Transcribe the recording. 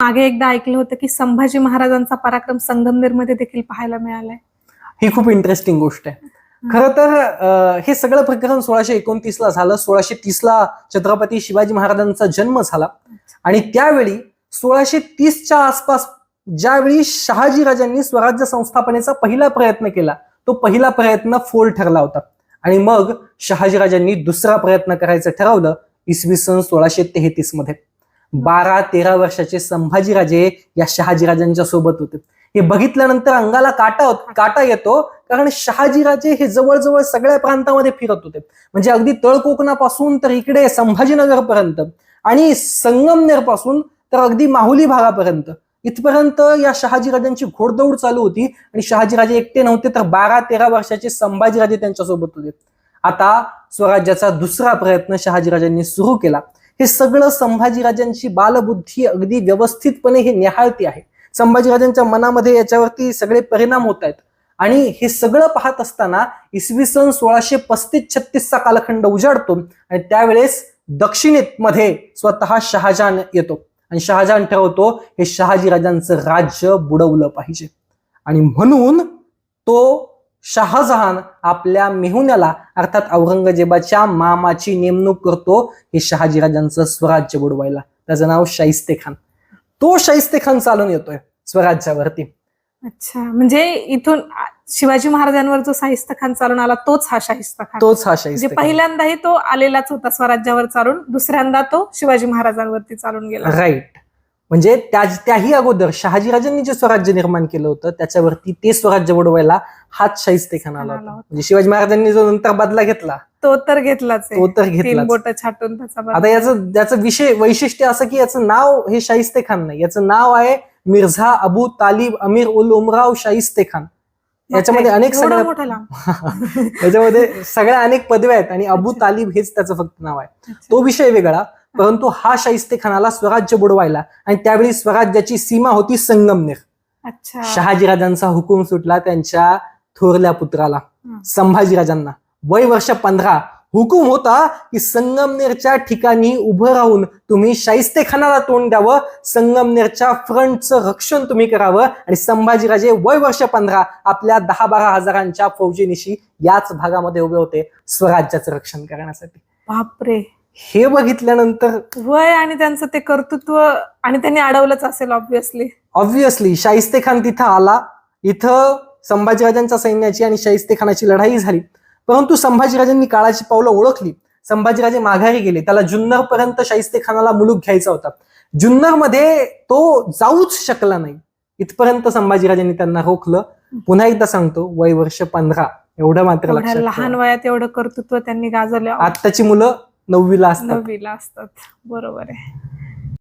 मागे एकदा ऐकलं होतं की संभाजी महाराजांचा पराक्रम संगमनेरमध्ये देखील पाहायला मिळालाय. ही खूप इंटरेस्टिंग गोष्ट आहे. खरं तर हे सगळं प्रकरण 1629 ला झालं. 1630 ला छत्रपती शिवाजी महाराजांचा जन्म झाला आणि त्यावेळी 1630च्या आसपास ज्यावेळी शहाजी राजांनी स्वराज्य संस्थापनेचा पहिला प्रयत्न केला, तो पहिला प्रयत्न फोल ठरला होता आणि मग शहाजी राजांनी दुसरा प्रयत्न करायचं ठरवलं इसवी सन 1633 मध्ये. 12-13 वर्षाचे संभाजीराजे या शहाजीराजांच्या सोबत होते. हे बघितल्यानंतर अंगाला काटा येतो, कारण शहाजीराजे हे जवळजवळ सगळ्या प्रांतामध्ये फिरत होते. म्हणजे अगदी तळकोकणापासून तर इकडे संभाजीनगर पर्यंत आणि संगमनेर पासून तर अगदी माहुली भागापर्यंत इथपर्यंत या शहाजीराजांची घोडदौड चालू होती. आणि शहाजीराजे एकटे नव्हते, तर 12-13 वर्षाचे संभाजीराजे त्यांच्यासोबत होते. आता स्वराज्याचा दुसरा प्रयत्न शहाजीराजांनी सुरू केला. हे सगळं संभाजीराजांची बालबुद्धी अगदी व्यवस्थितपणे हे निहाळती आहे. संभाजीराजांच्या मनामध्ये याच्यावरती सगळे परिणाम होत आहेत. आणि हे सगळं पाहत असताना इसवी सन 1635-36चा कालखंड उजाडतो आणि त्यावेळेस दक्षिणेत मध्ये स्वतः शहाजहान येतो आणि शहाजहान ठरवतो हे शहाजीराजांचं राज्य बुडवलं पाहिजे. आणि म्हणून तो शहाजहान आपल्या मेहुण्याला अर्थात औरंगजेबाच्या मामाची नेमणूक करतो हे शहाजीराजांचं स्वराज्य बुडवायला. त्याचं नाव शाहिस्ते खान. तो शाहिस्ते खान चालून येतोय स्वराज्यावरती. अच्छा, म्हणजे इथून शिवाजी महाराजांवर जो शाहिस्ते खान चालून आला तोच हा शाहिस्ते खान. तोच हा शाहिस्ते खान. पहिल्यांदाही तो आलेलाच होता स्वराज्यावर चालून, दुसऱ्यांदा तो शिवाजी महाराजांवरती चालून गेला. राईट. म्हणजे त्याही अगोदर शहाजीराजांनी जे स्वराज्य निर्माण केलं होतं त्याच्यावरती ते स्वराज्य बुडवायला हाच शाहिस्ते खान आला होता. म्हणजे शिवाजी महाराजांनी जो नंतर बदला घेतला तो तर घेतलाच. तो तर घेतला. बोट छाटून त्याचा. आता याचं वैशिष्ट्य असं की याचं नाव हे शाहिस्ते खान नाही, याचं नाव आहे मिर्झा अबू तालिब अमीर उल उमराव शाहिस्ते खान. याच्यामध्ये अनेक याच्यामध्ये सगळ्या अनेक पदव्या आहेत आणि अबू तालिब हेच त्याचं फक्त नाव आहे. तो विषय वेगळा. परंतु हा शाहिस्ते खानाला स्वराज्य बुडवायला आणि त्यावेळी स्वराज्याची सीमा होती संगमनेर. शहाजीराजांचा हुकूम सुटला त्यांच्या थोरल्या पुत्राला संभाजीराजांना. वय वर्ष 15. हुकूम होता की संगमनेरच्या ठिकाणी उभं राहून तुम्ही शाहिस्ते खानाला तोंड द्यावं, संगमनेरच्या फ्रंटचं रक्षण तुम्ही करावं. आणि संभाजीराजे वय वर्ष 15 आपल्या 10-12 हजारांच्या फौजेनिशी याच भागामध्ये उभे होते स्वराज्याचं रक्षण करण्यासाठी. बापरे. हे बघितल्यानंतर वय आणि त्यांचं ते कर्तृत्व, आणि त्यांनी अडवलंच असेल ऑब्व्हियसली. शाहिस्ते खान तिथं आला. इथं संभाजीराजांच्या सैन्याची आणि शाहिस्ते खानाची लढाई झाली. परंतु संभाजीराजांनी काळाची पावलं ओळखली. संभाजीराजे माघारी गेले. त्याला जुन्नर पर्यंत शाहिस्ते खानाला मुलूक घ्यायचा होता. जुन्नर मध्ये तो जाऊच शकला नाही. इथपर्यंत संभाजीराजांनी त्यांना रोखलं. पुन्हा एकदा सांगतो, वय वर्ष 15. एवढं मात्र लक्षात ठेवा. लहान वयात एवढं कर्तृत्व त्यांनी गाजवलं. आत्ताची मुलं 9वीला असतात. बरोबर आहे.